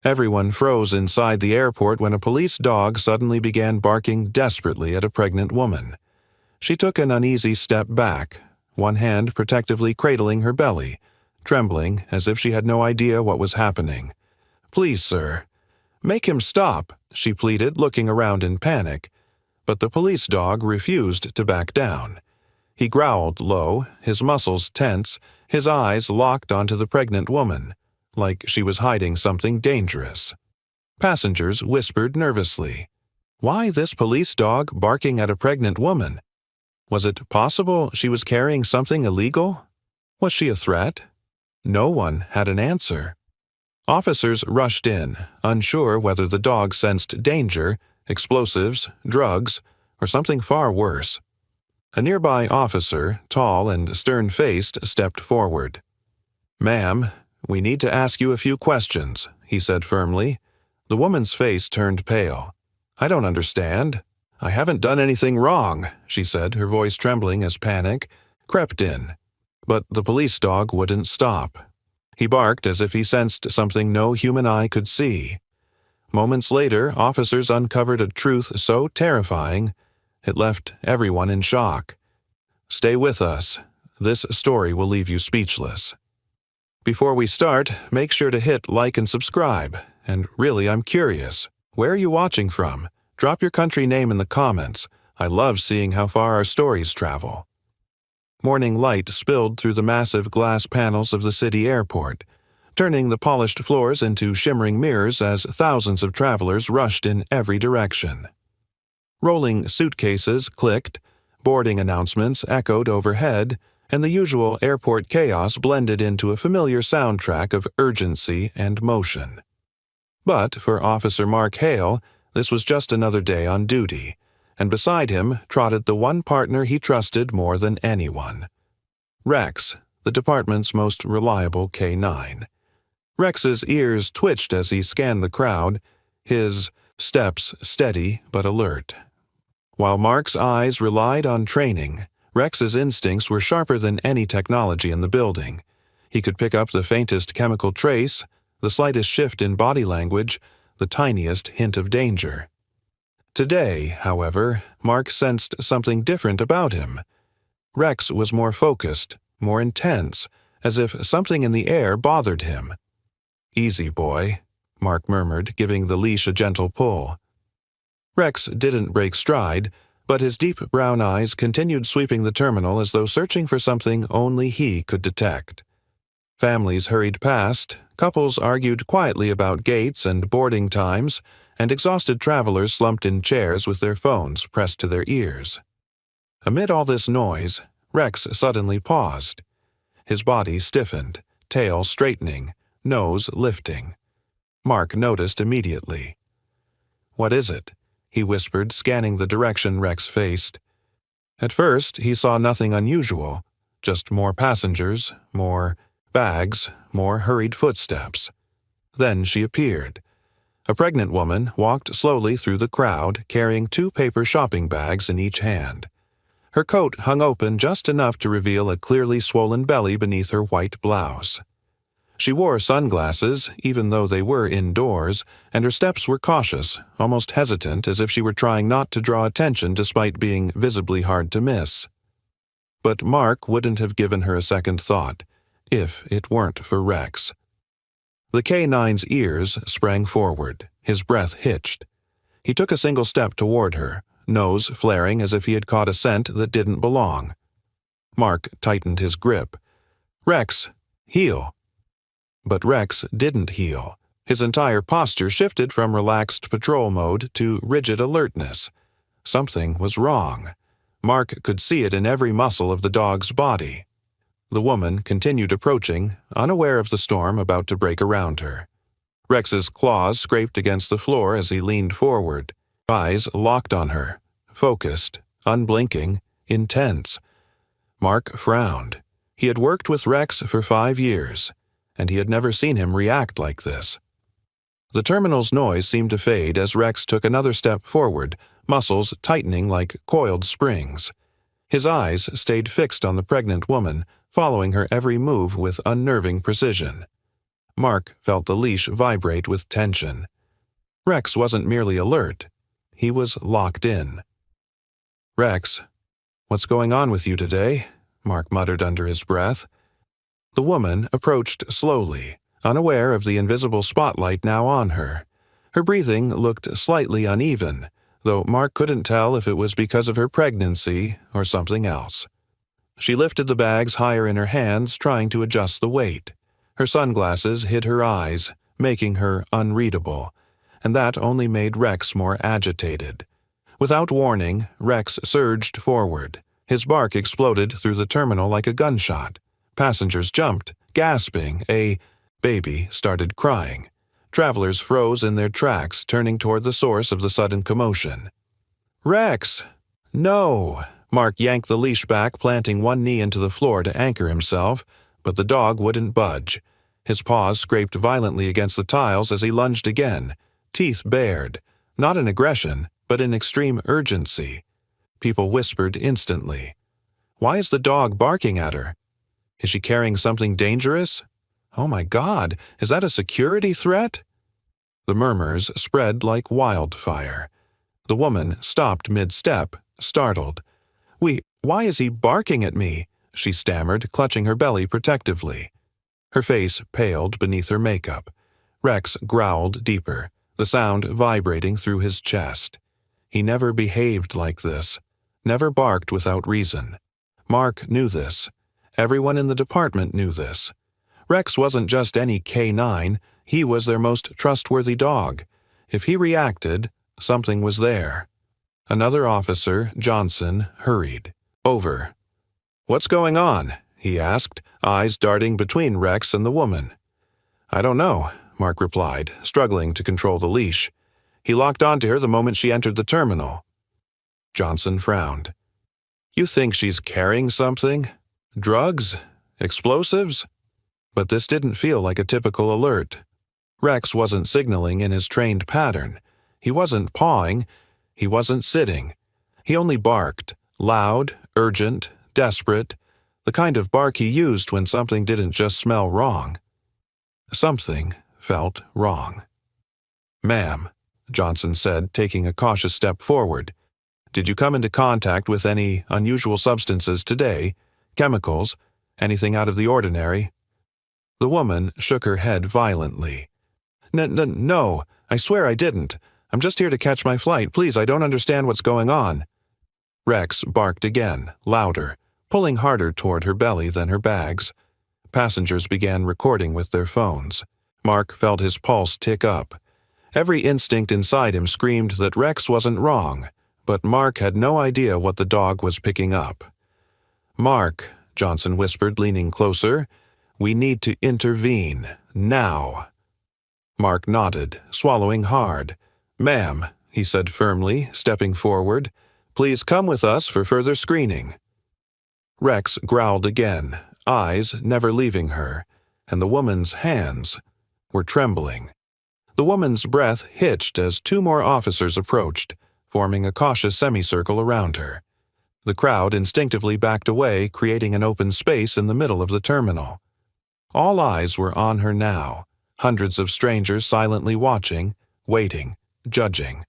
Everyone froze inside the airport when a police dog suddenly began barking desperately at a pregnant woman. She took an uneasy step back, one hand protectively cradling her belly, trembling as if she had no idea what was happening. "Please, sir." "Make him stop," she pleaded, looking around in panic. But the police dog refused to back down. He growled low, his muscles tense, his eyes locked onto the pregnant woman, like she was hiding something dangerous. Passengers whispered nervously. Why this police dog barking at a pregnant woman? Was it possible she was carrying something illegal? Was she a threat? No one had an answer. Officers rushed in, unsure whether the dog sensed danger, explosives, drugs, or something far worse. A nearby officer, tall and stern-faced, stepped forward. "Ma'am, we need to ask you a few questions," he said firmly. The woman's face turned pale. "I don't understand. I haven't done anything wrong," she said, her voice trembling as panic crept in. But the police dog wouldn't stop. He barked as if he sensed something no human eye could see. Moments later, officers uncovered a truth so terrifying, it left everyone in shock. Stay with us. This story will leave you speechless. Before we start, make sure to hit like and subscribe. And really, I'm curious. Where are you watching from? Drop your country name in the comments. I love seeing how far our stories travel. Morning light spilled through the massive glass panels of the city airport, turning the polished floors into shimmering mirrors as thousands of travelers rushed in every direction. Rolling suitcases clicked, boarding announcements echoed overhead, and the usual airport chaos blended into a familiar soundtrack of urgency and motion. But for Officer Mark Hale, this was just another day on duty, and beside him trotted the one partner he trusted more than anyone. Rex, the department's most reliable K-9. Rex's ears twitched as he scanned the crowd, his steps steady but alert. While Mark's eyes relied on training, Rex's instincts were sharper than any technology in the building. He could pick up the faintest chemical trace, the slightest shift in body language, the tiniest hint of danger. Today, however, Mark sensed something different about him. Rex was more focused, more intense, as if something in the air bothered him. "Easy, boy," Mark murmured, giving the leash a gentle pull. Rex didn't break stride, but his deep brown eyes continued sweeping the terminal as though searching for something only he could detect. Families hurried past, couples argued quietly about gates and boarding times, and exhausted travelers slumped in chairs with their phones pressed to their ears. Amid all this noise, Rex suddenly paused. His body stiffened, tail straightening, nose lifting. Mark noticed immediately. "What is it?" he whispered, scanning the direction Rex faced. At first, he saw nothing unusual, just more passengers, more bags, more hurried footsteps. Then she appeared. A pregnant woman walked slowly through the crowd, carrying 2 paper shopping bags in each hand. Her coat hung open just enough to reveal a clearly swollen belly beneath her white blouse. She wore sunglasses, even though they were indoors, and her steps were cautious, almost hesitant, as if she were trying not to draw attention despite being visibly hard to miss. But Mark wouldn't have given her a second thought, if it weren't for Rex. The K-9's ears sprang forward, his breath hitched. He took a single step toward her, nose flaring as if he had caught a scent that didn't belong. Mark tightened his grip. "Rex, heel." But Rex didn't heel. His entire posture shifted from relaxed patrol mode to rigid alertness. Something was wrong. Mark could see it in every muscle of the dog's body. The woman continued approaching, unaware of the storm about to break around her. Rex's claws scraped against the floor as he leaned forward, eyes locked on her, focused, unblinking, intense. Mark frowned. He had worked with Rex for 5 years, and he had never seen him react like this. The terminal's noise seemed to fade as Rex took another step forward, muscles tightening like coiled springs. His eyes stayed fixed on the pregnant woman, following her every move with unnerving precision. Mark felt the leash vibrate with tension. Rex wasn't merely alert. He was locked in. "Rex, what's going on with you today?" Mark muttered under his breath. The woman approached slowly, unaware of the invisible spotlight now on her. Her breathing looked slightly uneven, though Mark couldn't tell if it was because of her pregnancy or something else. She lifted the bags higher in her hands, trying to adjust the weight. Her sunglasses hid her eyes, making her unreadable, and that only made Rex more agitated. Without warning, Rex surged forward. His bark exploded through the terminal like a gunshot. Passengers jumped, gasping. A baby started crying. Travelers froze in their tracks, turning toward the source of the sudden commotion. "Rex! No!" Mark yanked the leash back, planting one knee into the floor to anchor himself, but the dog wouldn't budge. His paws scraped violently against the tiles as he lunged again, teeth bared, not in aggression, but in extreme urgency. People whispered instantly. Why is the dog barking at her? Is she carrying something dangerous? Oh my God, is that a security threat? The murmurs spread like wildfire. The woman stopped mid-step, startled. Why is he barking at me?" she stammered, clutching her belly protectively. Her face paled beneath her makeup. Rex growled deeper, the sound vibrating through his chest. He never behaved like this, never barked without reason. Mark knew this. Everyone in the department knew this. Rex wasn't just any K9, he was their most trustworthy dog. If he reacted, something was there. Another officer, Johnson, hurried. Over. "What's going on?" he asked, eyes darting between Rex and the woman. "I don't know," Mark replied, struggling to control the leash. He locked onto her the moment she entered the terminal. Johnson frowned. "You think she's carrying something? Drugs? Explosives?" But this didn't feel like a typical alert. Rex wasn't signaling in his trained pattern. He wasn't pawing. He wasn't sitting. He only barked, loud, urgent, desperate, the kind of bark he used when something didn't just smell wrong. Something felt wrong. "Ma'am," Johnson said, taking a cautious step forward, "did you come into contact with any unusual substances today? Chemicals? Anything out of the ordinary?" The woman shook her head violently. No, I swear I didn't. I'm just here to catch my flight. Please, I don't understand what's going on." Rex barked again, louder, pulling harder toward her belly than her bags. Passengers began recording with their phones. Mark felt his pulse tick up. Every instinct inside him screamed that Rex wasn't wrong, but Mark had no idea what the dog was picking up. "Mark," Johnson whispered, leaning closer, "we need to intervene, now." Mark nodded, swallowing hard. "Ma'am," he said firmly, stepping forward, "please come with us for further screening." Rex growled again, eyes never leaving her, and the woman's hands were trembling. The woman's breath hitched as two more officers approached, forming a cautious semicircle around her. The crowd instinctively backed away, creating an open space in the middle of the terminal. All eyes were on her now, hundreds of strangers silently watching, waiting, judging.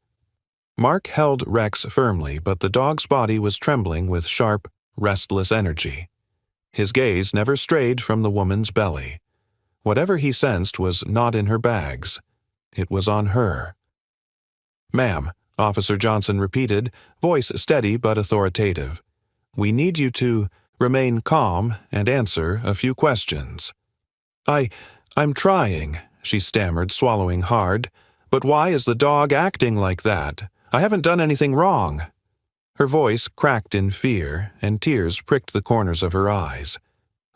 Mark held Rex firmly, but the dog's body was trembling with sharp, restless energy. His gaze never strayed from the woman's belly. Whatever he sensed was not in her bags. It was on her. "Ma'am," Officer Johnson repeated, voice steady but authoritative. "We need you to remain calm and answer a few questions." I'm trying," she stammered, swallowing hard. "But why is the dog acting like that? I haven't done anything wrong." Her voice cracked in fear, and tears pricked the corners of her eyes.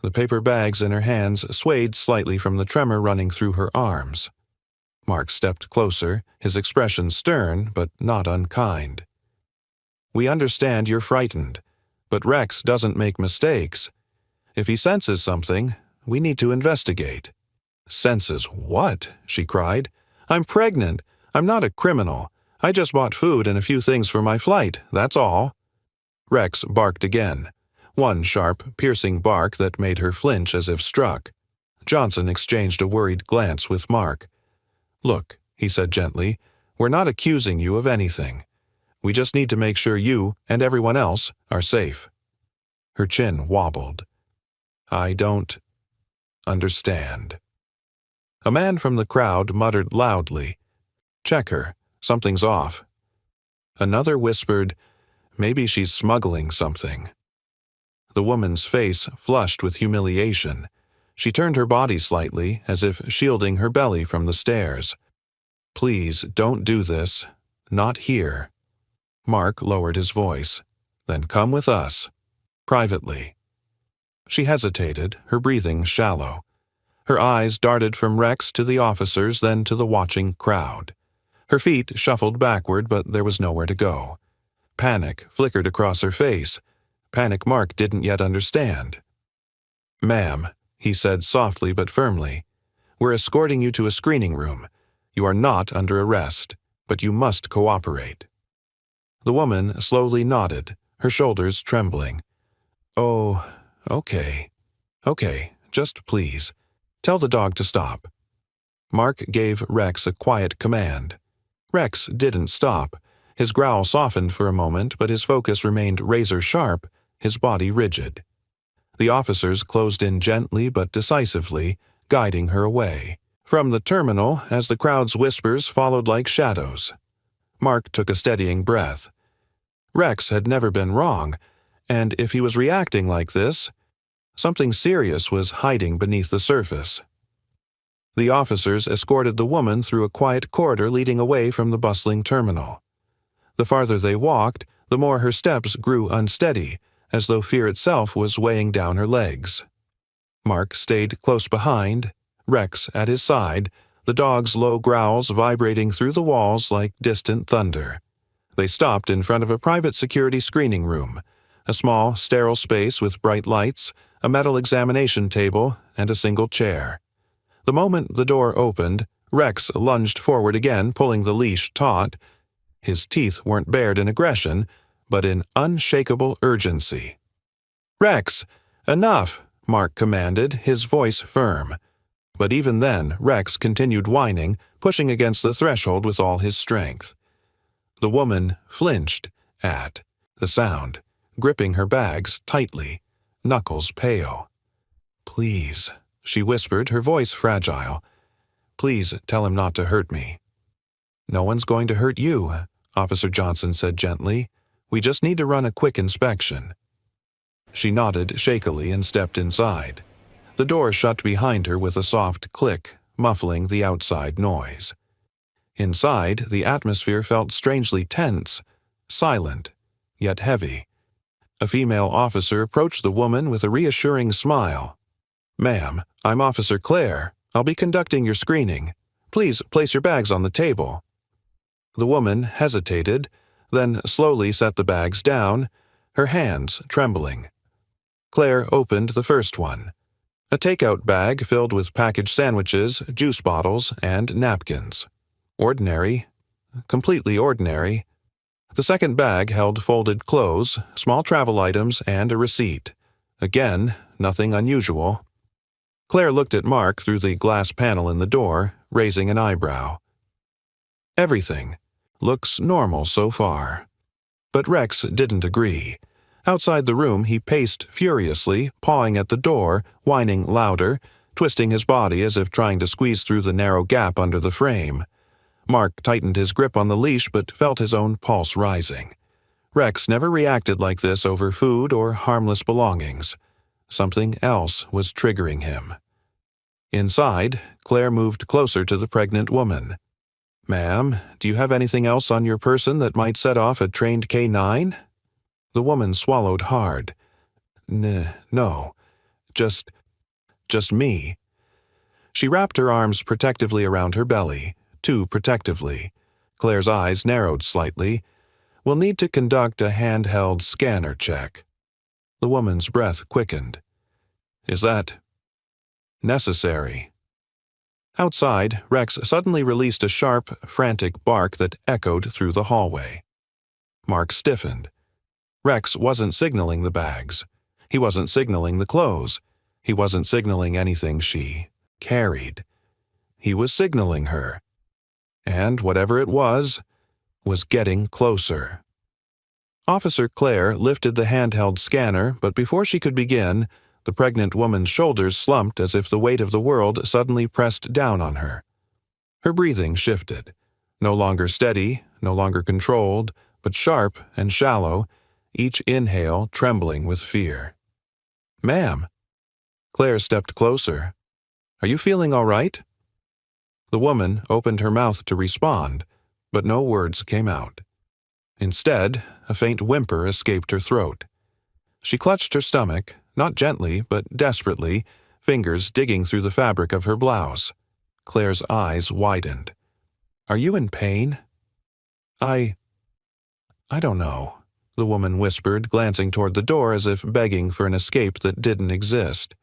The paper bags in her hands swayed slightly from the tremor running through her arms. Mark stepped closer, his expression stern but not unkind. "We understand you're frightened, but Rex doesn't make mistakes. If he senses something, we need to investigate." "Senses what?" she cried. "I'm pregnant. I'm not a criminal. I just bought food and a few things for my flight, that's all." Rex barked again, one sharp, piercing bark that made her flinch as if struck. Johnson exchanged a worried glance with Mark. "Look," he said gently, "we're not accusing you of anything. We just need to make sure you and everyone else are safe." Her chin wobbled. "I don't understand." A man from the crowd muttered loudly, "Check her. Something's off." Another whispered, "Maybe she's smuggling something." The woman's face flushed with humiliation. She turned her body slightly, as if shielding her belly from the stares. "Please, don't do this. Not here." Mark lowered his voice. "Then come with us. Privately." She hesitated, her breathing shallow. Her eyes darted from Rex to the officers, then to the watching crowd. Her feet shuffled backward, but there was nowhere to go. Panic flickered across her face. Panic Mark didn't yet understand. "Ma'am," he said softly but firmly, "we're escorting you to a screening room. You are not under arrest, but you must cooperate." The woman slowly nodded, her shoulders trembling. "Oh, okay. Okay, just please. Tell the dog to stop." Mark gave Rex a quiet command. Rex didn't stop. His growl softened for a moment, but his focus remained razor-sharp, his body rigid. The officers closed in gently but decisively, guiding her away. From the terminal, as the crowd's whispers followed like shadows. Mark took a steadying breath. Rex had never been wrong, and if he was reacting like this, something serious was hiding beneath the surface. The officers escorted the woman through a quiet corridor leading away from the bustling terminal. The farther they walked, the more her steps grew unsteady, as though fear itself was weighing down her legs. Mark stayed close behind, Rex at his side, the dog's low growls vibrating through the walls like distant thunder. They stopped in front of a private security screening room, a small, sterile space with bright lights, a metal examination table, and a single chair. The moment the door opened, Rex lunged forward again, pulling the leash taut. His teeth weren't bared in aggression, but in unshakable urgency. "Rex, enough!" Mark commanded, his voice firm. But even then, Rex continued whining, pushing against the threshold with all his strength. The woman flinched at the sound, gripping her bags tightly, knuckles pale. "Please," she whispered, her voice fragile. "Please tell him not to hurt me." "No one's going to hurt you," Officer Johnson said gently. "We just need to run a quick inspection." She nodded shakily and stepped inside. The door shut behind her with a soft click, muffling the outside noise. Inside, the atmosphere felt strangely tense, silent, yet heavy. A female officer approached the woman with a reassuring smile. "Ma'am, I'm Officer Claire. I'll be conducting your screening. Please place your bags on the table." The woman hesitated, then slowly set the bags down, her hands trembling. Claire opened the first one. A takeout bag filled with packaged sandwiches, juice bottles, and napkins. Ordinary, completely ordinary. The second bag held folded clothes, small travel items, and a receipt. Again, nothing unusual. Claire looked at Mark through the glass panel in the door, raising an eyebrow. "Everything looks normal so far." But Rex didn't agree. Outside the room, he paced furiously, pawing at the door, whining louder, twisting his body as if trying to squeeze through the narrow gap under the frame. Mark tightened his grip on the leash but felt his own pulse rising. Rex never reacted like this over food or harmless belongings. Something else was triggering him. Inside, Claire moved closer to the pregnant woman. "Ma'am, do you have anything else on your person that might set off a trained K-9? The woman swallowed hard. No. Just me." She wrapped her arms protectively around her belly, too protectively. Claire's eyes narrowed slightly. "We'll need to conduct a handheld scanner check." The woman's breath quickened. "Is that necessary?" Outside, Rex suddenly released a sharp, frantic bark that echoed through the hallway. Mark stiffened. Rex wasn't signaling the bags. He wasn't signaling the clothes. He wasn't signaling anything she carried. He was signaling her. And whatever it was getting closer. Officer Claire lifted the handheld scanner, but before she could begin, the pregnant woman's shoulders slumped as if the weight of the world suddenly pressed down on her. Her breathing shifted, no longer steady, no longer controlled, but sharp and shallow, each inhale trembling with fear. "Ma'am." Claire stepped closer. "Are you feeling all right?" The woman opened her mouth to respond, but no words came out. Instead, a faint whimper escaped her throat. She clutched her stomach, not gently, but desperately, fingers digging through the fabric of her blouse. Claire's eyes widened. "Are you in pain?" I don't know," the woman whispered, glancing toward the door as if begging for an escape that didn't exist.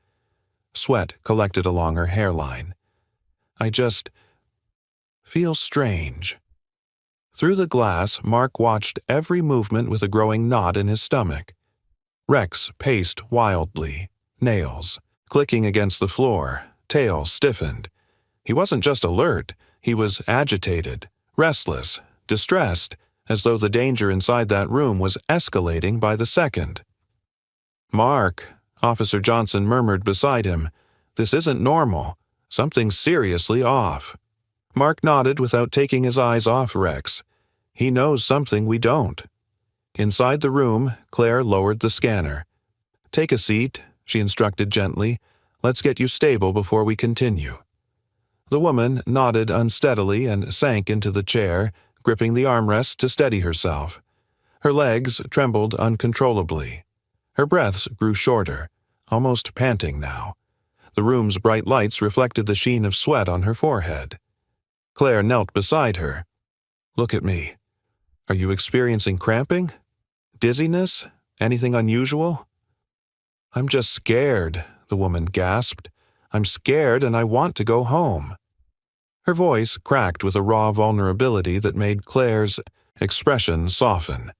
Sweat collected along her hairline. "I just feel strange." Through the glass, Mark watched every movement with a growing knot in his stomach. Rex paced wildly, nails clicking against the floor, tail stiffened. He wasn't just alert, he was agitated, restless, distressed, as though the danger inside that room was escalating by the second. "Mark," Officer Johnson murmured beside him, "this isn't normal. Something's seriously off." Mark nodded without taking his eyes off Rex. He knows something we don't. Inside the room, Claire lowered the scanner. "Take a seat," she instructed gently. "Let's get you stable before we continue." The woman nodded unsteadily and sank into the chair, gripping the armrest to steady herself. Her legs trembled uncontrollably. Her breaths grew shorter, almost panting now. The room's bright lights reflected the sheen of sweat on her forehead. Claire knelt beside her. "Look at me. Are you experiencing cramping? Dizziness? Anything unusual?" "I'm just scared," the woman gasped. "I'm scared and I want to go home." Her voice cracked with a raw vulnerability that made Claire's expression soften.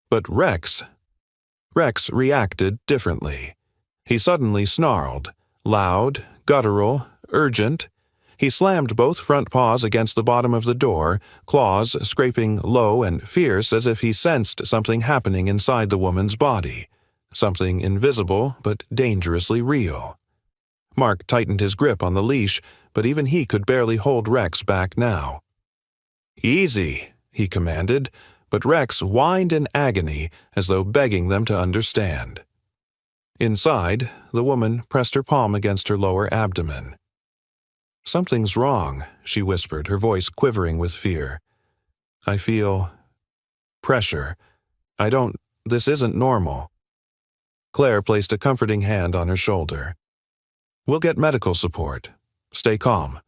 But Rex reacted differently. He suddenly snarled, loud, guttural, urgent. He slammed both front paws against the bottom of the door, claws scraping low and fierce as if he sensed something happening inside the woman's body, something invisible but dangerously real. Mark tightened his grip on the leash, but even he could barely hold Rex back now. "Easy," he commanded, but Rex whined in agony as though begging them to understand. Inside, the woman pressed her palm against her lower abdomen. "Something's wrong," she whispered, her voice quivering with fear. "I feel pressure. This isn't normal." Claire placed a comforting hand on her shoulder. "We'll get medical support. Stay calm."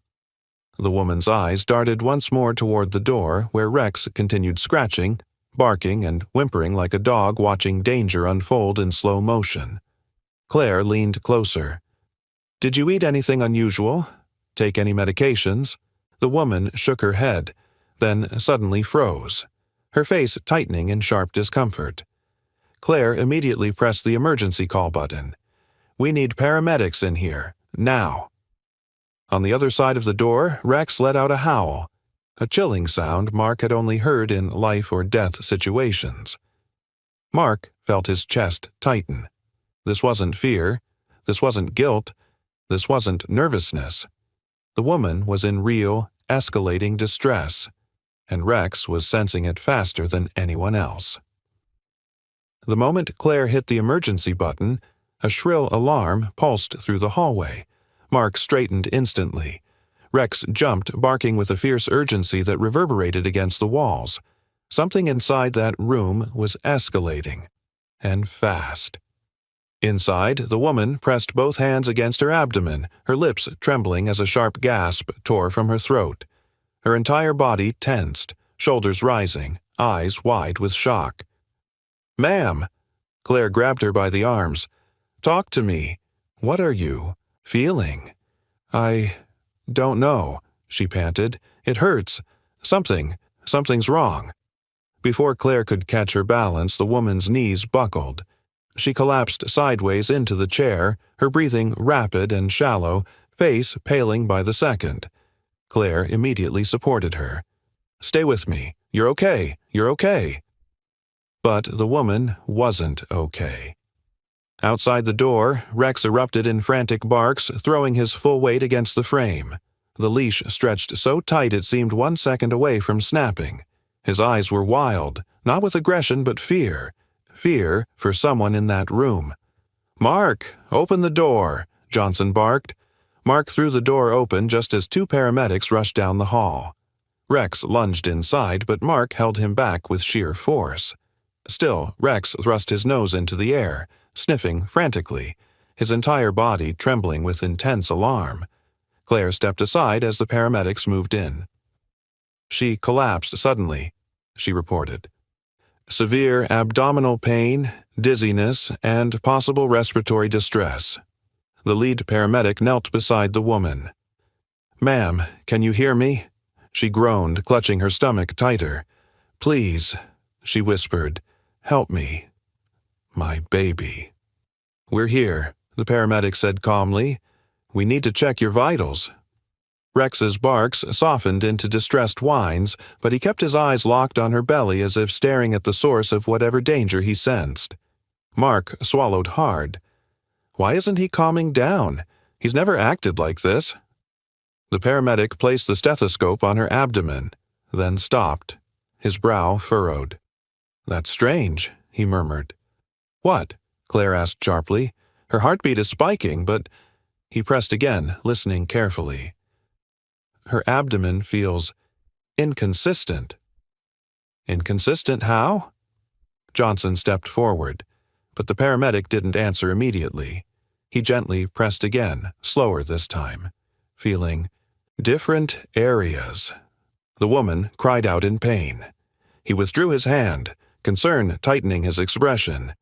The woman's eyes darted once more toward the door, where Rex continued scratching, barking, and whimpering like a dog watching danger unfold in slow motion. Claire leaned closer. "Did you eat anything unusual? Take any medications?" The woman shook her head, then suddenly froze, her face tightening in sharp discomfort. Claire immediately pressed the emergency call button. "We need paramedics in here, now." On the other side of the door, Rex let out a howl, a chilling sound Mark had only heard in life-or-death situations. Mark felt his chest tighten. This wasn't fear. This wasn't guilt. This wasn't nervousness. The woman was in real, escalating distress, and Rex was sensing it faster than anyone else. The moment Claire hit the emergency button, a shrill alarm pulsed through the hallway. Mark straightened instantly. Rex jumped, barking with a fierce urgency that reverberated against the walls. Something inside that room was escalating, and fast. Inside, the woman pressed both hands against her abdomen, her lips trembling as a sharp gasp tore from her throat. Her entire body tensed, shoulders rising, eyes wide with shock. "Ma'am!" Claire grabbed her by the arms. "Talk to me. What are you feeling?" "I don't know," she panted. "It hurts. Something's wrong." Before Claire could catch her balance, the woman's knees buckled. She collapsed sideways into the chair, her breathing rapid and shallow, face paling by the second. Claire immediately supported her. "Stay with me. You're okay. You're okay." But the woman wasn't okay. Outside the door, Rex erupted in frantic barks, throwing his full weight against the frame. The leash stretched so tight it seemed 1 second away from snapping. His eyes were wild, not with aggression but fear. Fear for someone in that room. "Mark, open the door," Johnson barked. Mark threw the door open just as 2 paramedics rushed down the hall. Rex lunged inside, but Mark held him back with sheer force. Still, Rex thrust his nose into the air, sniffing frantically, his entire body trembling with intense alarm. Claire stepped aside as the paramedics moved in. "She collapsed suddenly," she reported. "Severe abdominal pain, dizziness, and possible respiratory distress." The lead paramedic knelt beside the woman. "Ma'am, can you hear me?" She groaned, clutching her stomach tighter. "Please," she whispered, "help me. My baby." "We're here," the paramedic said calmly. "We need to check your vitals." Rex's barks softened into distressed whines, but he kept his eyes locked on her belly as if staring at the source of whatever danger he sensed. Mark swallowed hard. Why isn't he calming down? He's never acted like this. The paramedic placed the stethoscope on her abdomen, then stopped, his brow furrowed. "That's strange," he murmured. "What?" Claire asked sharply. Her heartbeat is spiking, but he pressed again, listening carefully. "Her abdomen feels inconsistent." "Inconsistent how?" Johnson stepped forward, but the paramedic didn't answer immediately. He gently pressed again, slower this time, feeling different areas. The woman cried out in pain. He withdrew his hand, concern tightening his expression.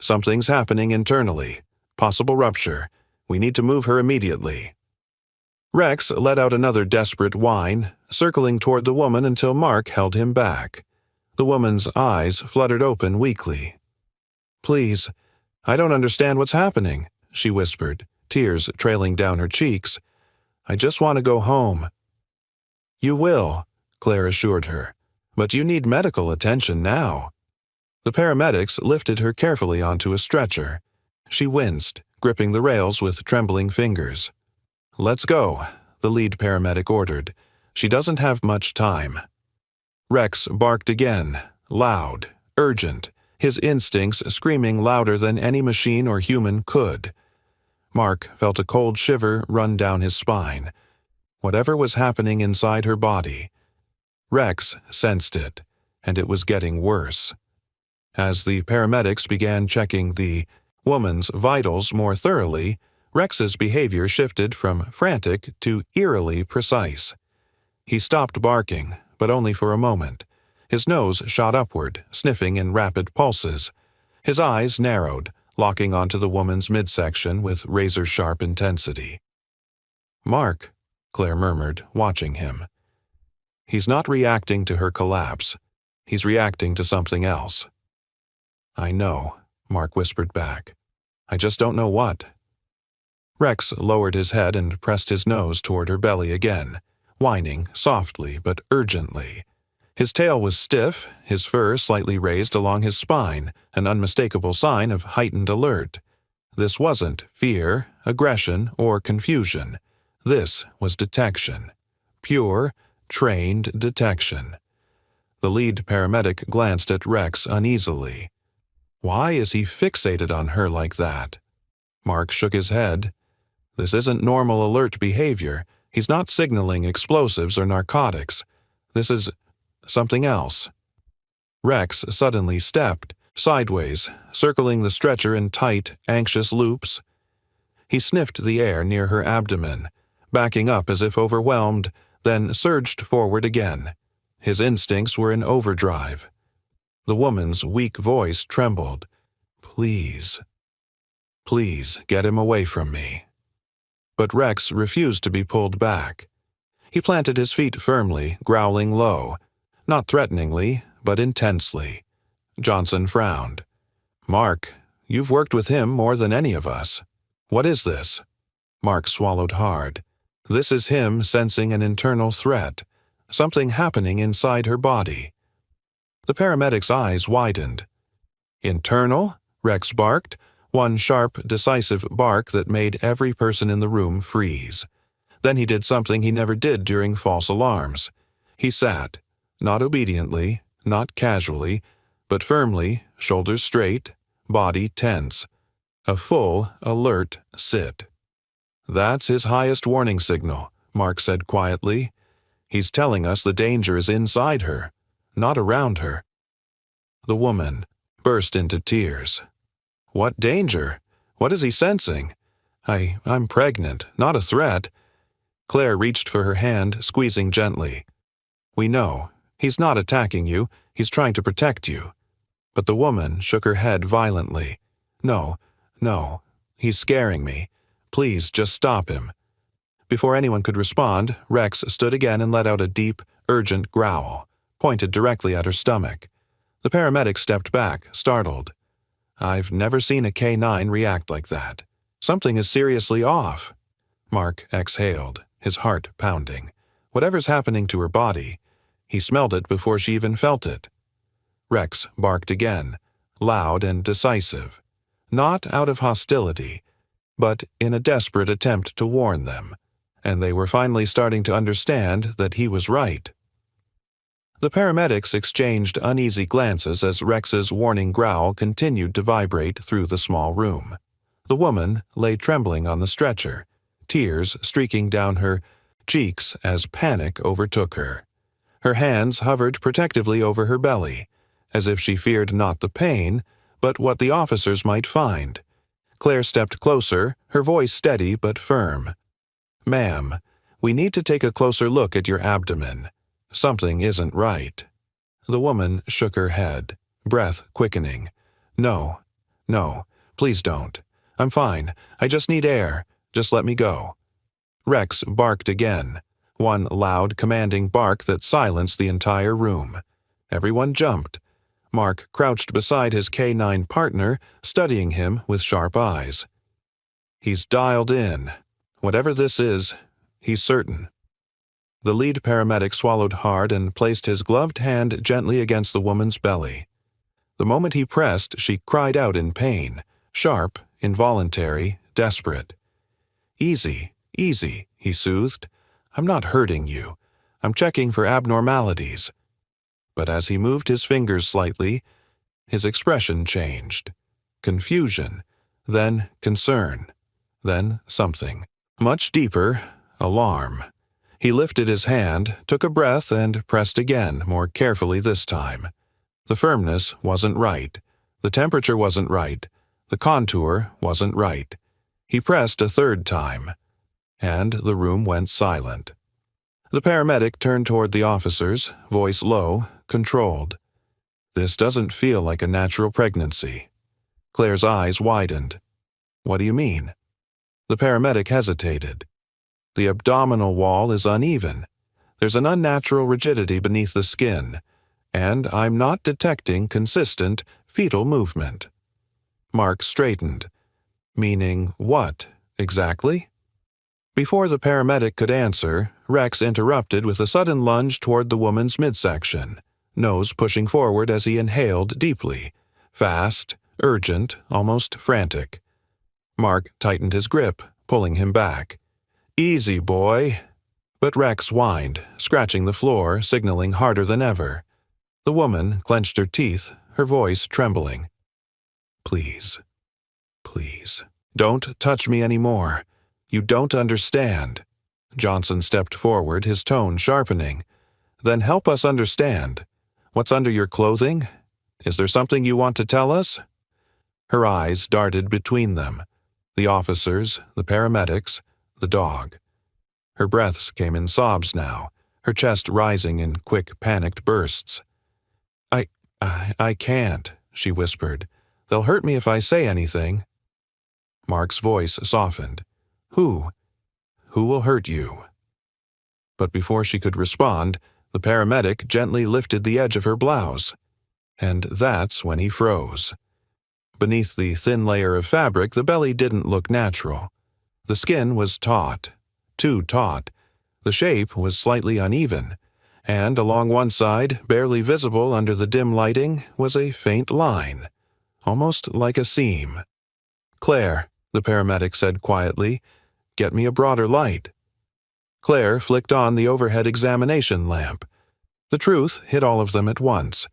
"Something's happening internally. Possible rupture. We need to move her immediately." Rex let out another desperate whine, circling toward the woman until Mark held him back. The woman's eyes fluttered open weakly. "Please, I don't understand what's happening," she whispered, tears trailing down her cheeks. "I just want to go home." "You will," Claire assured her, "but you need medical attention now." The paramedics lifted her carefully onto a stretcher. She winced, gripping the rails with trembling fingers. "Let's go," the lead paramedic ordered. "She doesn't have much time." Rex barked again, loud, urgent, his instincts screaming louder than any machine or human could. Mark felt a cold shiver run down his spine. Whatever was happening inside her body, Rex sensed it, and it was getting worse. As the paramedics began checking the woman's vitals more thoroughly, Rex's behavior shifted from frantic to eerily precise. He stopped barking, but only for a moment. His nose shot upward, sniffing in rapid pulses. His eyes narrowed, locking onto the woman's midsection with razor-sharp intensity. "Mark," Claire murmured, watching him. "He's not reacting to her collapse. He's reacting to something else." "I know," Mark whispered back. "I just don't know what." Rex lowered his head and pressed his nose toward her belly again, whining softly but urgently. His tail was stiff, his fur slightly raised along his spine, an unmistakable sign of heightened alert. This wasn't fear, aggression, or confusion. This was detection. Pure, trained detection. The lead paramedic glanced at Rex uneasily. Why is he fixated on her like that? Mark shook his head. This isn't normal alert behavior. He's not signaling explosives or narcotics. This is something else. Rex suddenly stepped, sideways, circling the stretcher in tight, anxious loops. He sniffed the air near her abdomen, backing up as if overwhelmed, then surged forward again. His instincts were in overdrive. The woman's weak voice trembled. "Please. Please get him away from me." But Rex refused to be pulled back. He planted his feet firmly, growling low, not threateningly, but intensely. Johnson frowned. "Mark, you've worked with him more than any of us. What is this?" Mark swallowed hard. This is him sensing an internal threat, something happening inside her body. The paramedic's eyes widened. Internal? Rex barked, one sharp, decisive bark that made every person in the room freeze. Then he did something he never did during false alarms. He sat, not obediently, not casually, but firmly, shoulders straight, body tense. A full, alert sit. That's his highest warning signal, Mark said quietly. He's telling us the danger is inside her, not around her. The woman burst into tears. What danger? What is he sensing? I'm pregnant, not a threat. Claire reached for her hand, squeezing gently. We know. He's not attacking you. He's trying to protect you. But the woman shook her head violently. No. He's scaring me. Please, just stop him. Before anyone could respond, Rex stood again and let out a deep, urgent growl, pointed directly at her stomach. The paramedic stepped back, startled. I've never seen a K9 react like that. Something is seriously off. Mark exhaled, his heart pounding. Whatever's happening to her body, he smelled it before she even felt it. Rex barked again, loud and decisive. Not out of hostility, but in a desperate attempt to warn them, and they were finally starting to understand that he was right. The paramedics exchanged uneasy glances as Rex's warning growl continued to vibrate through the small room. The woman lay trembling on the stretcher, tears streaking down her cheeks as panic overtook her. Her hands hovered protectively over her belly, as if she feared not the pain, but what the officers might find. Claire stepped closer, her voice steady but firm. Ma'am, we need to take a closer look at your abdomen. Something isn't right. The woman shook her head, breath quickening. No, please don't. I'm fine. I just need air. Just let me go. Rex barked again, one loud, commanding bark that silenced the entire room. Everyone jumped. Mark crouched beside his K9 partner, studying him with sharp eyes. He's dialed in. Whatever this is, he's certain. The lead paramedic swallowed hard and placed his gloved hand gently against the woman's belly. The moment he pressed, she cried out in pain, sharp, involuntary, desperate. Easy, he soothed. I'm not hurting you. I'm checking for abnormalities. But as he moved his fingers slightly, his expression changed. Confusion, then concern, then something much deeper, alarm. He lifted his hand, took a breath, and pressed again, more carefully this time. The firmness wasn't right. The temperature wasn't right. The contour wasn't right. He pressed a third time, and the room went silent. The paramedic turned toward the officers, voice low, controlled. This doesn't feel like a natural pregnancy. Claire's eyes widened. What do you mean? The paramedic hesitated. The abdominal wall is uneven. There's an unnatural rigidity beneath the skin, and I'm not detecting consistent fetal movement. Mark straightened. Meaning what, exactly? Before the paramedic could answer, Rex interrupted with a sudden lunge toward the woman's midsection, nose pushing forward as he inhaled deeply, fast, urgent, almost frantic. Mark tightened his grip, pulling him back. Easy, boy. But Rex whined, scratching the floor, signaling harder than ever. The woman clenched her teeth, her voice trembling. Please, don't touch me anymore. You don't understand. Johnson stepped forward, his tone sharpening. Then help us understand. What's under your clothing? Is there something you want to tell us? Her eyes darted between them. The officers, the paramedics, the dog. Her breaths came in sobs now, her chest rising in quick, panicked bursts. I can't, she whispered. They'll hurt me if I say anything. Mark's voice softened. Who? Who will hurt you? But before she could respond, the paramedic gently lifted the edge of her blouse. And that's when he froze. Beneath the thin layer of fabric, the belly didn't look natural. The skin was taut, too taut. The shape was slightly uneven, and along one side, barely visible under the dim lighting, was a faint line, almost like a seam. "Claire," the paramedic said quietly, "get me a broader light." Claire flicked on the overhead examination lamp. The truth hit all of them at once.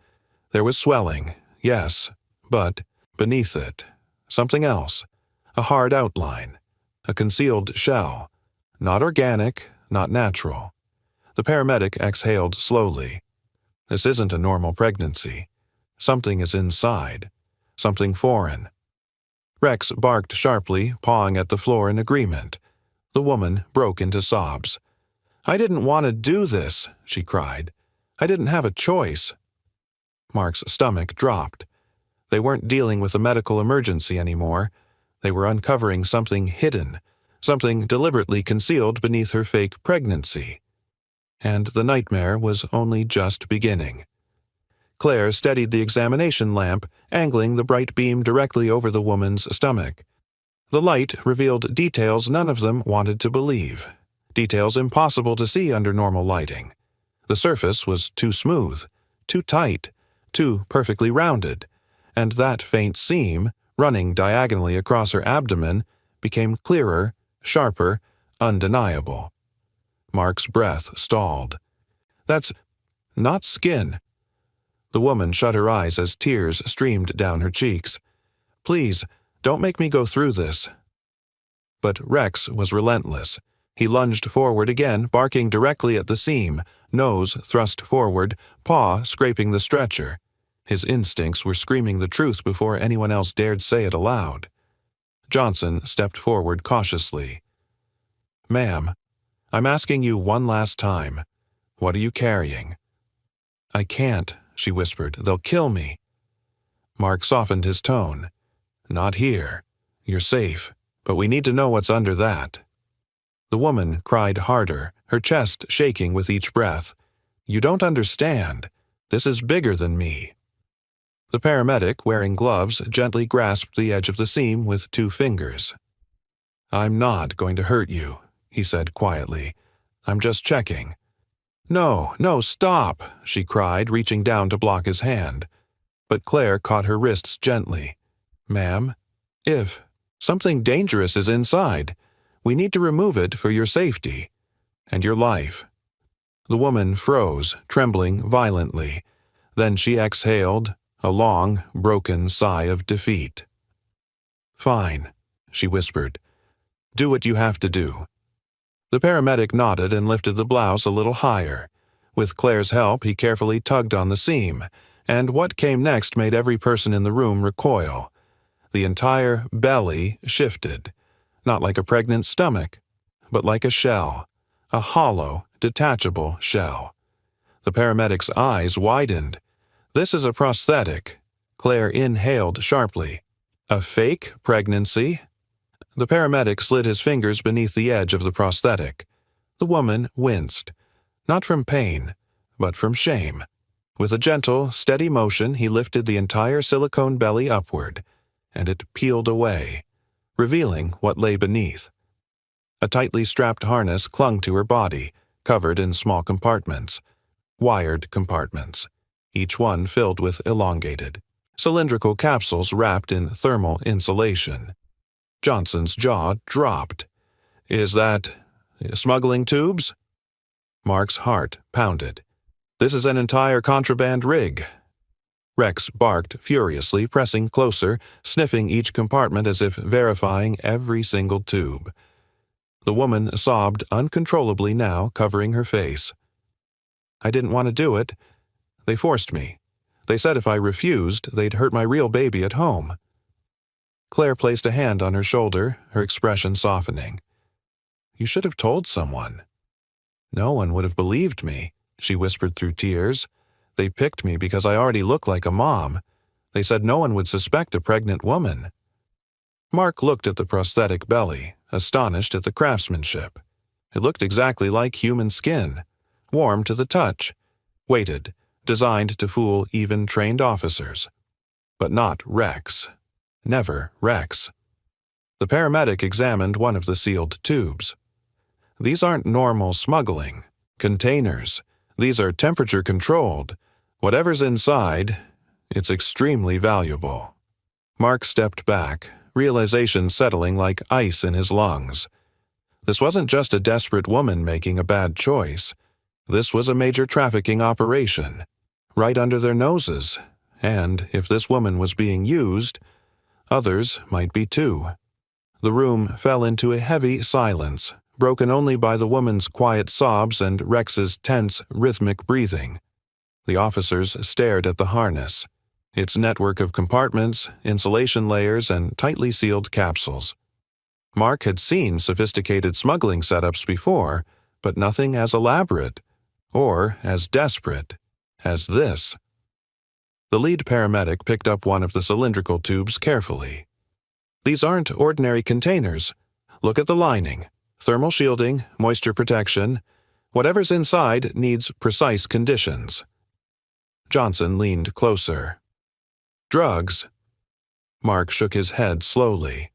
There was swelling, yes, but beneath it, something else, a hard outline, a concealed shell, not organic, not natural. The paramedic exhaled slowly. This isn't a normal pregnancy. Something is inside, something foreign. Rex barked sharply, pawing at the floor in agreement. The woman broke into sobs. "I didn't want to do this," she cried. "I didn't have a choice." Mark's stomach dropped. They weren't dealing with a medical emergency anymore. They were uncovering something hidden, something deliberately concealed beneath her fake pregnancy. And the nightmare was only just beginning. Claire steadied the examination lamp, angling the bright beam directly over the woman's stomach. The light revealed details none of them wanted to believe, details impossible to see under normal lighting. The surface was too smooth, too tight, too perfectly rounded, and that faint seam, running diagonally across her abdomen, became clearer, sharper, undeniable. Mark's breath stalled. "That's not skin." The woman shut her eyes as tears streamed down her cheeks. "Please, don't make me go through this." But Rex was relentless. He lunged forward again, barking directly at the seam, nose thrust forward, paw scraping the stretcher. His instincts were screaming the truth before anyone else dared say it aloud. Johnson stepped forward cautiously. "Ma'am, I'm asking you one last time. What are you carrying?" "I can't," she whispered. "They'll kill me." Mark softened his tone. "Not here. You're safe, but we need to know what's under that." The woman cried harder, her chest shaking with each breath. "You don't understand. This is bigger than me." The paramedic, wearing gloves, gently grasped the edge of the seam with 2 fingers. "I'm not going to hurt you," he said quietly. "I'm just checking." "No, no, stop!" she cried, reaching down to block his hand. But Claire caught her wrists gently. "Ma'am, if something dangerous is inside, we need to remove it for your safety and your life." The woman froze, trembling violently. Then she exhaled, a long, broken sigh of defeat. "Fine," she whispered. "Do what you have to do." The paramedic nodded and lifted the blouse a little higher. With Claire's help, he carefully tugged on the seam, and what came next made every person in the room recoil. The entire belly shifted, not like a pregnant stomach, but like a shell, a hollow, detachable shell. The paramedic's eyes widened. "This is a prosthetic." Claire inhaled sharply. "A fake pregnancy?" The paramedic slid his fingers beneath the edge of the prosthetic. The woman winced, not from pain, but from shame. With a gentle, steady motion, he lifted the entire silicone belly upward, and it peeled away, revealing what lay beneath. A tightly strapped harness clung to her body, covered in small compartments, wired compartments, each one filled with elongated, cylindrical capsules wrapped in thermal insulation. Johnson's jaw dropped. "Is that smuggling tubes?" Mark's heart pounded. "This is an entire contraband rig." Rex barked furiously, pressing closer, sniffing each compartment as if verifying every single tube. The woman sobbed uncontrollably now, covering her face. "I didn't want to do it. They forced me. They said if I refused, they'd hurt my real baby at home." Claire placed a hand on her shoulder, her expression softening. "You should have told someone." "No one would have believed me," she whispered through tears. "They picked me because I already look like a mom. They said no one would suspect a pregnant woman." Mark looked at the prosthetic belly, astonished at the craftsmanship. It looked exactly like human skin, warm to the touch, weighted, designed to fool even trained officers. But not Rex. Never Rex. The paramedic examined one of the sealed tubes. These aren't normal smuggling containers. These are temperature-controlled. Whatever's inside, it's extremely valuable. Mark stepped back, realization settling like ice in his lungs. This wasn't just a desperate woman making a bad choice. This was a major trafficking operation, right under their noses, and if this woman was being used, others might be too. The room fell into a heavy silence, broken only by the woman's quiet sobs and Rex's tense, rhythmic breathing. The officers stared at the harness, its network of compartments, insulation layers, and tightly sealed capsules. Mark had seen sophisticated smuggling setups before, but nothing as elaborate or as desperate as this. The lead paramedic picked up one of the cylindrical tubes carefully. These aren't ordinary containers. Look at the lining. Thermal shielding, moisture protection. Whatever's inside needs precise conditions. Johnson leaned closer. Drugs? Mark shook his head slowly.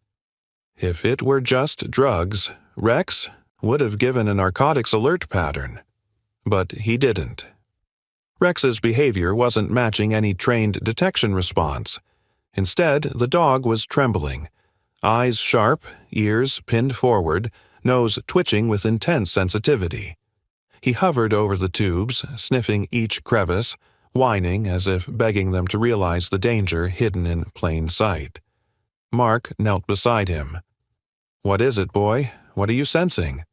If it were just drugs, Rex would have given a narcotics alert pattern. But he didn't. Rex's behavior wasn't matching any trained detection response. Instead, the dog was trembling, eyes sharp, ears pinned forward, nose twitching with intense sensitivity. He hovered over the tubes, sniffing each crevice, whining as if begging them to realize the danger hidden in plain sight. Mark knelt beside him. "What is it, boy? What are you sensing?"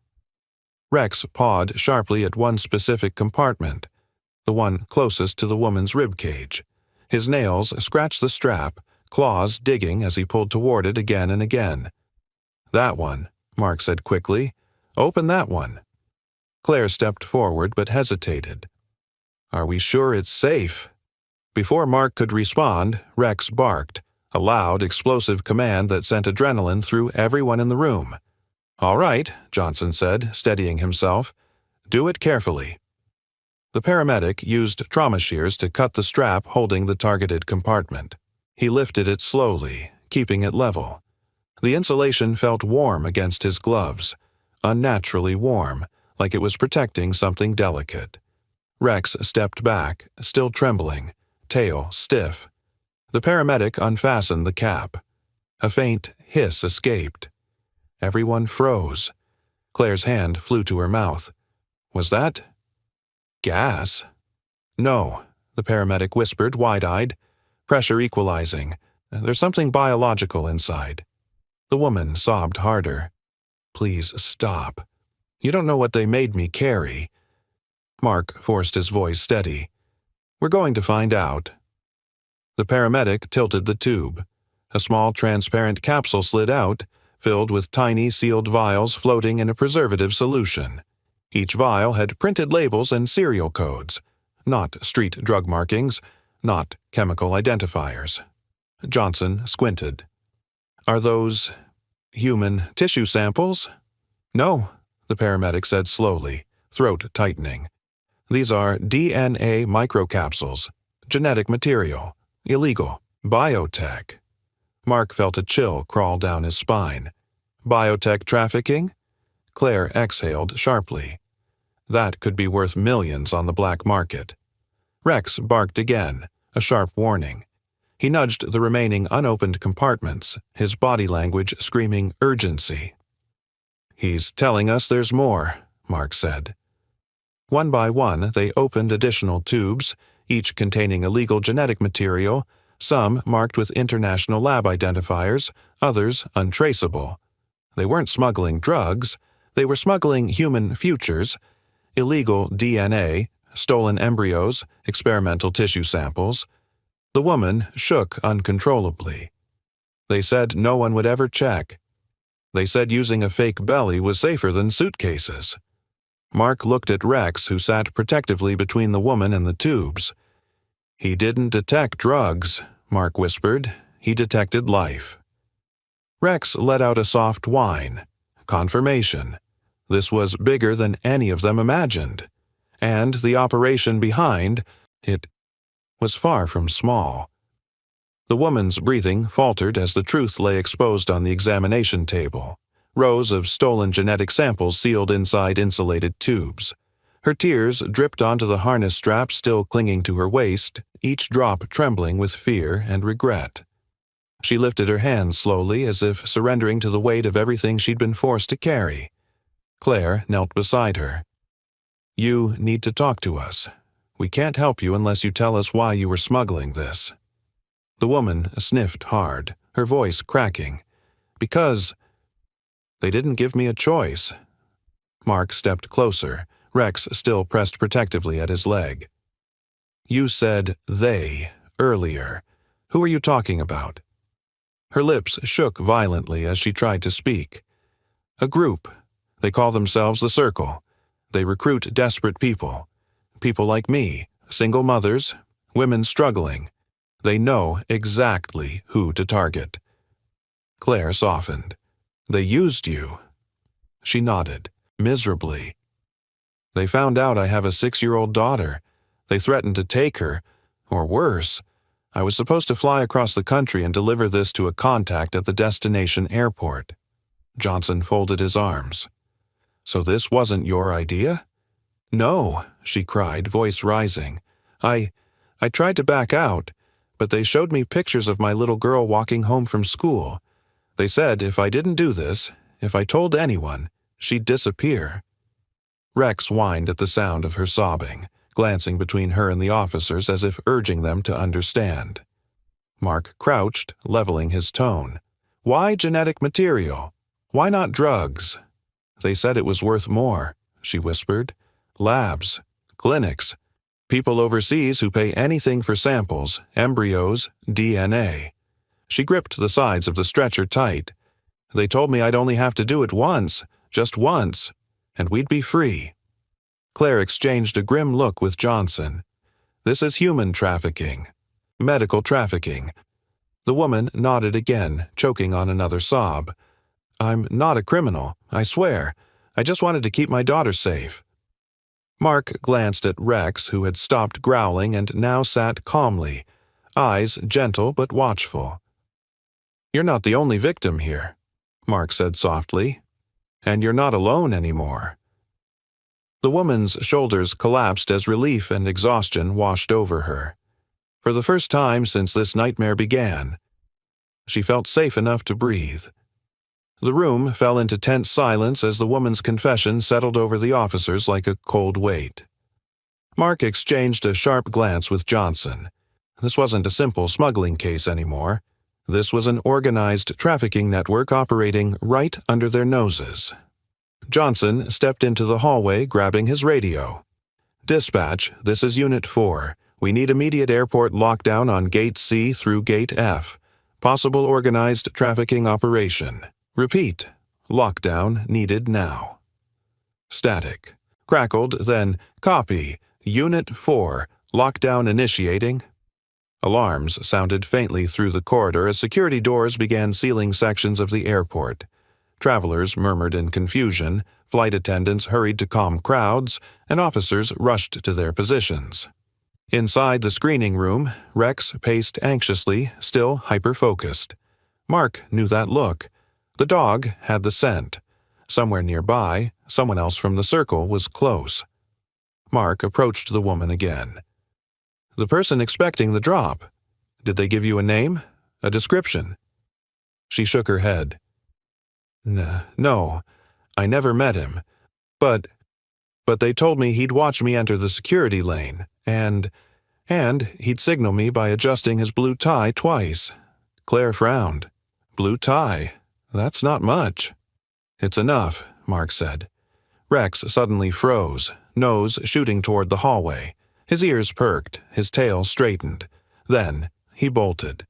Rex pawed sharply at one specific compartment, the one closest to the woman's ribcage. His nails scratched the strap, claws digging as he pulled toward it again and again. "That one," Mark said quickly. "Open that one." Claire stepped forward but hesitated. "Are we sure it's safe?" Before Mark could respond, Rex barked, a loud, explosive command that sent adrenaline through everyone in the room. "All right," Johnson said, steadying himself. "Do it carefully." The paramedic used trauma shears to cut the strap holding the targeted compartment. He lifted it slowly, keeping it level. The insulation felt warm against his gloves, unnaturally warm, like it was protecting something delicate. Rex stepped back, still trembling, tail stiff. The paramedic unfastened the cap. A faint hiss escaped. Everyone froze. Claire's hand flew to her mouth. Was that gas? "No," the paramedic whispered, wide-eyed. "Pressure equalizing. There's something biological inside." The woman sobbed harder. "Please stop. You don't know what they made me carry." Mark forced his voice steady. "We're going to find out." The paramedic tilted the tube. A small transparent capsule slid out, filled with tiny sealed vials floating in a preservative solution. Each vial had printed labels and serial codes, not street drug markings, not chemical identifiers. Johnson squinted. "Are those human tissue samples?" "No," the paramedic said slowly, throat tightening. "These are DNA microcapsules, genetic material, illegal, biotech." Mark felt a chill crawl down his spine. "Biotech trafficking?" Claire exhaled sharply. "That could be worth millions on the black market." Rex barked again, a sharp warning. He nudged the remaining unopened compartments, his body language screaming urgency. "He's telling us there's more," Mark said. One by one, they opened additional tubes, each containing illegal genetic material, some marked with international lab identifiers, others untraceable. They weren't smuggling drugs, they were smuggling human futures, illegal DNA, stolen embryos, experimental tissue samples. The woman shook uncontrollably. They said no one would ever check. They said using a fake belly was safer than suitcases. Mark looked at Rex, who sat protectively between the woman and the tubes. "He didn't detect drugs," Mark whispered. "He detected life." Rex let out a soft whine. Confirmation. This was bigger than any of them imagined. And the operation behind it was far from small. The woman's breathing faltered as the truth lay exposed on the examination table. Rows of stolen genetic samples sealed inside insulated tubes. Her tears dripped onto the harness strap still clinging to her waist, each drop trembling with fear and regret. She lifted her hands slowly, as if surrendering to the weight of everything she'd been forced to carry. Claire knelt beside her. "You need to talk to us. We can't help you unless you tell us why you were smuggling this." The woman sniffed hard, her voice cracking. "Because they didn't give me a choice." Mark stepped closer, Rex still pressed protectively at his leg. "You said 'they' earlier. Who are you talking about?" Her lips shook violently as she tried to speak. "A group. They call themselves the Circle. They recruit desperate people. People like me, single mothers, women struggling. They know exactly who to target." Claire softened. "They used you." She nodded, miserably. "They found out I have a 6-year-old daughter. They threatened to take her, or worse. I was supposed to fly across the country and deliver this to a contact at the destination airport." Johnson folded his arms. "So this wasn't your idea?" "No," she cried, voice rising. I tried to back out, but they showed me pictures of my little girl walking home from school. They said if I didn't do this, if I told anyone, she'd disappear." Rex whined at the sound of her sobbing, glancing between her and the officers as if urging them to understand. Mark crouched, leveling his tone. "Why genetic material? Why not drugs?" "They said it was worth more," she whispered. "Labs, clinics, people overseas who pay anything for samples, embryos, DNA." She gripped the sides of the stretcher tight. "They told me I'd only have to do it once, just once, and we'd be free." Claire exchanged a grim look with Johnson. "This is human trafficking. Medical trafficking." The woman nodded again, choking on another sob. "I'm not a criminal, I swear. I just wanted to keep my daughter safe." Mark glanced at Rex, who had stopped growling and now sat calmly, eyes gentle but watchful. "You're not the only victim here," Mark said softly. "And you're not alone anymore." The woman's shoulders collapsed as relief and exhaustion washed over her. For the first time since this nightmare began, she felt safe enough to breathe. The room fell into tense silence as the woman's confession settled over the officers like a cold weight. Mark exchanged a sharp glance with Johnson. This wasn't a simple smuggling case anymore. This was an organized trafficking network operating right under their noses. Johnson stepped into the hallway, grabbing his radio. "Dispatch, this is Unit 4. We need immediate airport lockdown on Gate C through Gate F. Possible organized trafficking operation. Repeat, lockdown needed now." Static. Crackled, then, "Copy. Unit 4. Lockdown initiating." Alarms sounded faintly through the corridor as security doors began sealing sections of the airport. Travelers murmured in confusion, flight attendants hurried to calm crowds, and officers rushed to their positions. Inside the screening room, Rex paced anxiously, still hyper-focused. Mark knew that look. The dog had the scent. Somewhere nearby, someone else from the Circle was close. Mark approached the woman again. "The person expecting the drop. Did they give you a name? A description?" She shook her head. No, I never met him. But they told me he'd watch me enter the security lane, and he'd signal me by adjusting his blue tie twice." Claire frowned. "Blue tie? That's not much." "It's enough," Mark said. Rex suddenly froze, nose shooting toward the hallway. His ears perked, his tail straightened. Then he bolted.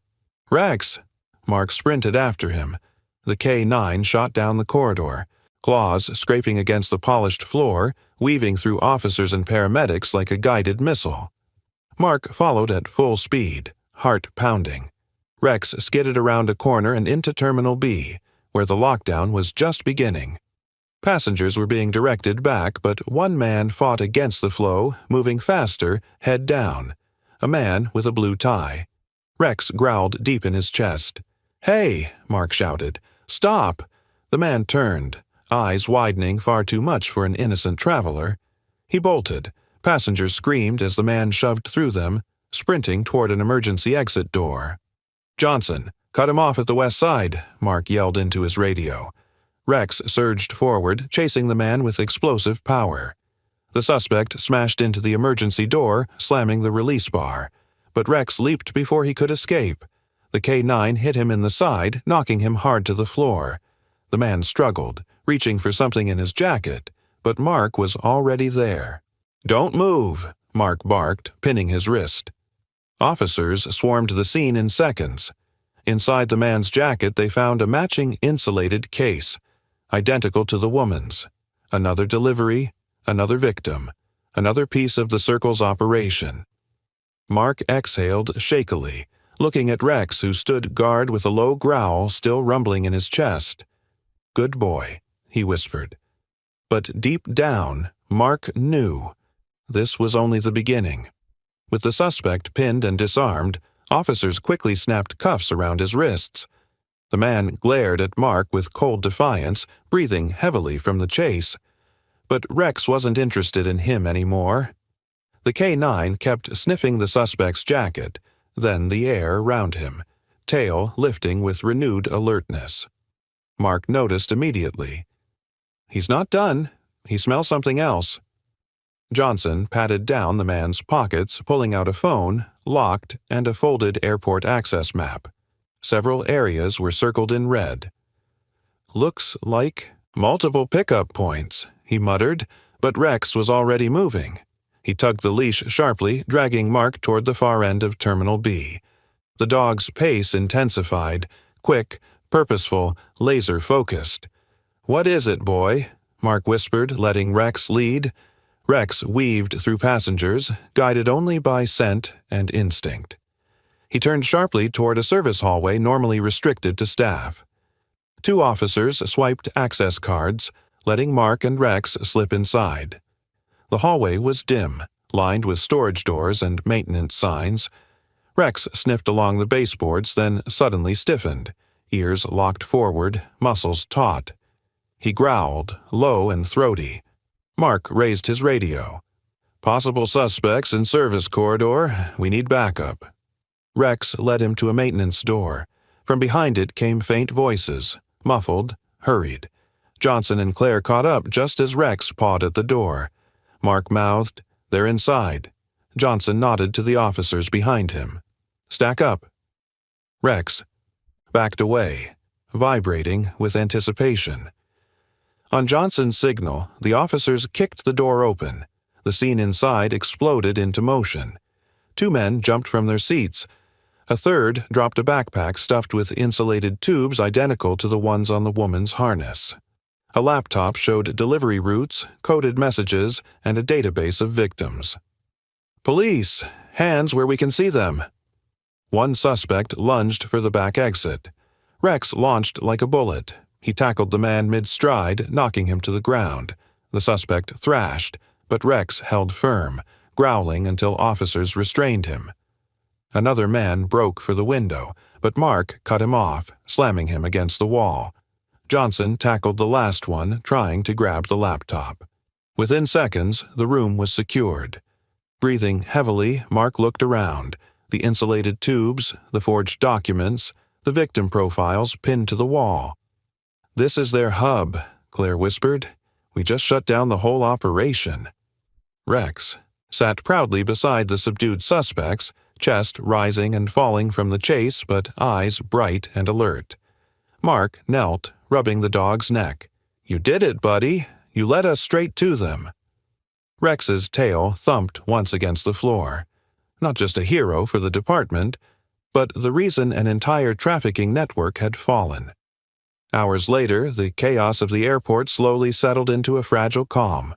"Rex!" Mark sprinted after him. The K-9 shot down the corridor, claws scraping against the polished floor, weaving through officers and paramedics like a guided missile. Mark followed at full speed, heart pounding. Rex skidded around a corner and into Terminal B, where the lockdown was just beginning. Passengers were being directed back, but one man fought against the flow, moving faster, head down. A man with a blue tie. Rex growled deep in his chest. "Hey!" Mark shouted. "Stop!" The man turned, eyes widening far too much for an innocent traveler. He bolted. Passengers screamed as the man shoved through them, sprinting toward an emergency exit door. "Johnson, cut him off at the west side," Mark yelled into his radio. Rex surged forward, chasing the man with explosive power. The suspect smashed into the emergency door, slamming the release bar. But Rex leaped before he could escape. The K-9 hit him in the side, knocking him hard to the floor. The man struggled, reaching for something in his jacket, but Mark was already there. "Don't move," Mark barked, pinning his wrist. Officers swarmed the scene in seconds. Inside the man's jacket they found a matching insulated case, identical to the woman's. Another delivery, another victim, another piece of the Circle's operation. Mark exhaled shakily, looking at Rex, who stood guard with a low growl still rumbling in his chest. "Good boy," he whispered. But deep down, Mark knew this was only the beginning. With the suspect pinned and disarmed, officers quickly snapped cuffs around his wrists. The man glared at Mark with cold defiance, breathing heavily from the chase. But Rex wasn't interested in him anymore. The K-9 kept sniffing the suspect's jacket, then the air around him, tail lifting with renewed alertness. Mark noticed immediately. "He's not done. He smells something else." Johnson patted down the man's pockets, pulling out a phone, locked, and a folded airport access map. Several areas were circled in red. "Looks like multiple pickup points," he muttered, but Rex was already moving. He tugged the leash sharply, dragging Mark toward the far end of Terminal B. The dog's pace intensified, quick, purposeful, laser-focused. "What is it, boy?" Mark whispered, letting Rex lead. Rex weaved through passengers, guided only by scent and instinct. He turned sharply toward a service hallway normally restricted to staff. Two officers swiped access cards, letting Mark and Rex slip inside. The hallway was dim, lined with storage doors and maintenance signs. Rex sniffed along the baseboards, then suddenly stiffened, ears locked forward, muscles taut. He growled, low and throaty. Mark raised his radio. "Possible suspects in service corridor. We need backup." Rex led him to a maintenance door. From behind it came faint voices, muffled, hurried. Johnson and Claire caught up just as Rex pawed at the door. Mark mouthed, "They're inside." Johnson nodded to the officers behind him. "Stack up." Rex backed away, vibrating with anticipation. On Johnson's signal, the officers kicked the door open. The scene inside exploded into motion. Two men jumped from their seats. A third dropped a backpack stuffed with insulated tubes identical to the ones on the woman's harness. A laptop showed delivery routes, coded messages, and a database of victims. "Police! Hands where we can see them!" One suspect lunged for the back exit. Rex launched like a bullet. He tackled the man mid-stride, knocking him to the ground. The suspect thrashed, but Rex held firm, growling until officers restrained him. Another man broke for the window, but Mark cut him off, slamming him against the wall. Johnson tackled the last one, trying to grab the laptop. Within seconds, the room was secured. Breathing heavily, Mark looked around. The insulated tubes, the forged documents, the victim profiles pinned to the wall. "This is their hub," Claire whispered. "We just shut down the whole operation." Rex sat proudly beside the subdued suspects, chest rising and falling from the chase, but eyes bright and alert. Mark knelt, rubbing the dog's neck. "You did it, buddy. You led us straight to them." Rex's tail thumped once against the floor. Not just a hero for the department, but the reason an entire trafficking network had fallen. Hours later, the chaos of the airport slowly settled into a fragile calm.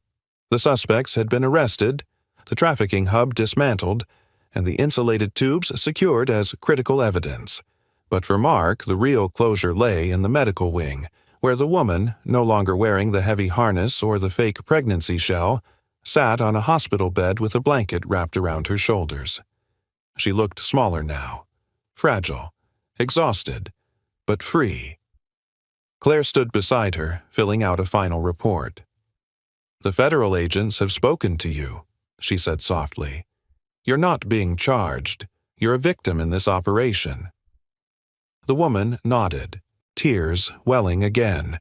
The suspects had been arrested, the trafficking hub dismantled, and the insulated tubes secured as critical evidence. But for Mark, the real closure lay in the medical wing, where the woman, no longer wearing the heavy harness or the fake pregnancy shell, sat on a hospital bed with a blanket wrapped around her shoulders. She looked smaller now, fragile, exhausted, but free. Claire stood beside her, filling out a final report. "The federal agents have spoken to you," she said softly. "You're not being charged. You're a victim in this operation." The woman nodded, tears welling again.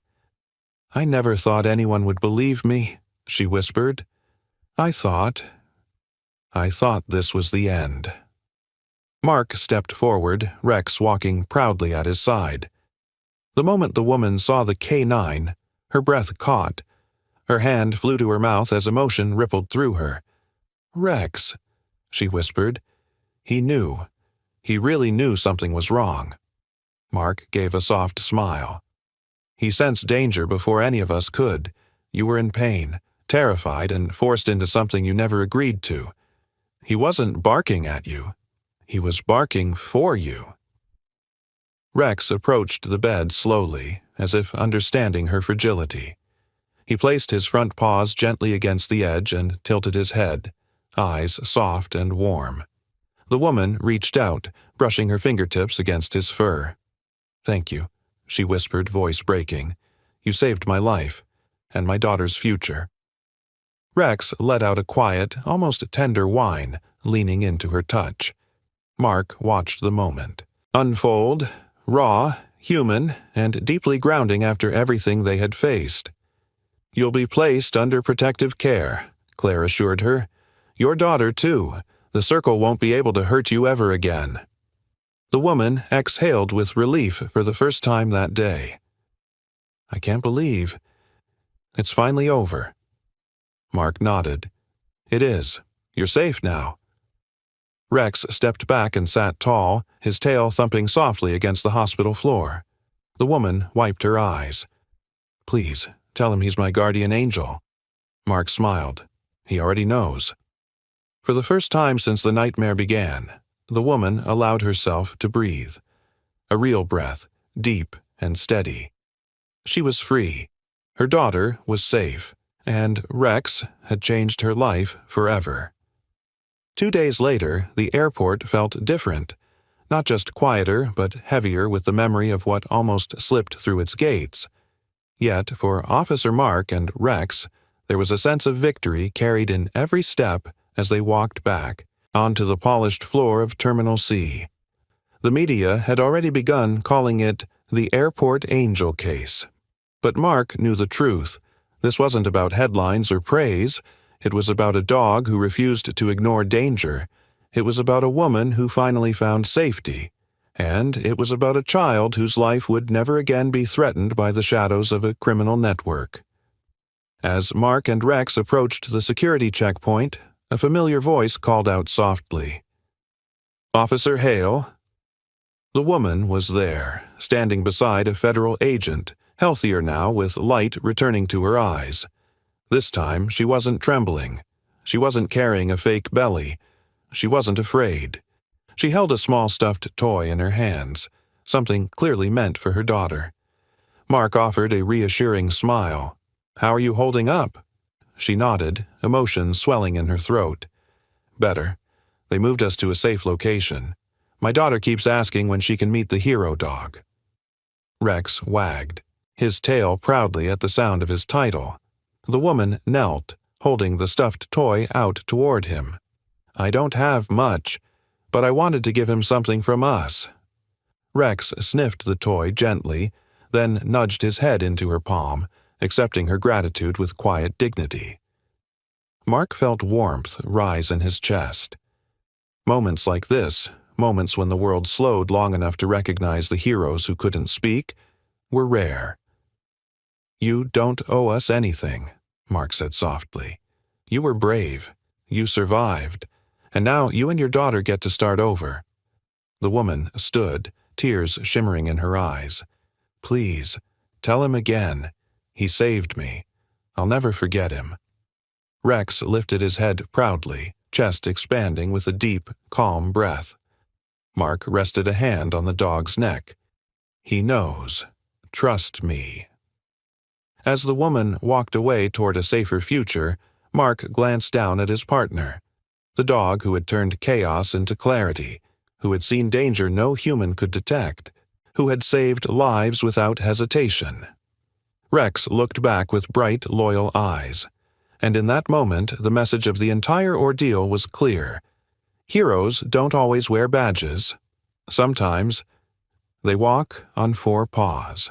"I never thought anyone would believe me," she whispered. I thought this was the end." Mark stepped forward, Rex walking proudly at his side. The moment the woman saw the K9, her breath caught. Her hand flew to her mouth as emotion rippled through her. "Rex," she whispered. He knew. He really knew something was wrong. Mark gave a soft smile. "He sensed danger before any of us could. You were in pain, terrified, and forced into something you never agreed to. He wasn't barking at you. He was barking for you." Rex approached the bed slowly, as if understanding her fragility. He placed his front paws gently against the edge and tilted his head, eyes soft and warm. The woman reached out, brushing her fingertips against his fur. "Thank you," she whispered, voice breaking. "You saved my life, and my daughter's future." Rex let out a quiet, almost tender whine, leaning into her touch. Mark watched the moment unfold, raw, human, and deeply grounding after everything they had faced. "You'll be placed under protective care," Claire assured her. "Your daughter, too. The circle won't be able to hurt you ever again." The woman exhaled with relief for the first time that day. "I can't believe it's finally over." Mark nodded. "It is. You're safe now." Rex stepped back and sat tall, his tail thumping softly against the hospital floor. The woman wiped her eyes. "Please, tell him he's my guardian angel." Mark smiled. He already knows. For the first time since the nightmare began, the woman allowed herself to breathe. A real breath, deep and steady. She was free. Her daughter was safe. And Rex had changed her life forever. 2 days later, the airport felt different. Not just quieter, but heavier with the memory of what almost slipped through its gates. Yet, for Officer Mark and Rex, there was a sense of victory carried in every step as they walked back, onto the polished floor of Terminal C. The media had already begun calling it the Airport Angel case. But Mark knew the truth. This wasn't about headlines or praise. It was about a dog who refused to ignore danger. It was about a woman who finally found safety. And it was about a child whose life would never again be threatened by the shadows of a criminal network. As Mark and Rex approached the security checkpoint, a familiar voice called out softly, "Officer Hale?" The woman was there, standing beside a federal agent, healthier now with light returning to her eyes. This time she wasn't trembling. She wasn't carrying a fake belly. She wasn't afraid. She held a small stuffed toy in her hands, something clearly meant for her daughter. Mark offered a reassuring smile. "How are you holding up?" She nodded, emotion swelling in her throat. "Better. They moved us to a safe location. My daughter keeps asking when she can meet the hero dog." Rex wagged, his tail proudly at the sound of his title. The woman knelt, holding the stuffed toy out toward him. "I don't have much, but I wanted to give him something from us." Rex sniffed the toy gently, then nudged his head into her palm, accepting her gratitude with quiet dignity. Mark felt warmth rise in his chest. Moments like this, moments when the world slowed long enough to recognize the heroes who couldn't speak, were rare. "You don't owe us anything," Mark said softly. "You were brave. You survived. And now you and your daughter get to start over." The woman stood, tears shimmering in her eyes. "Please, tell him again. He saved me. I'll never forget him." Rex lifted his head proudly, chest expanding with a deep, calm breath. Mark rested a hand on the dog's neck. "He knows. Trust me." As the woman walked away toward a safer future, Mark glanced down at his partner, the dog who had turned chaos into clarity, who had seen danger no human could detect, who had saved lives without hesitation. Rex looked back with bright, loyal eyes, and in that moment the message of the entire ordeal was clear. Heroes don't always wear badges. Sometimes they walk on 4 paws.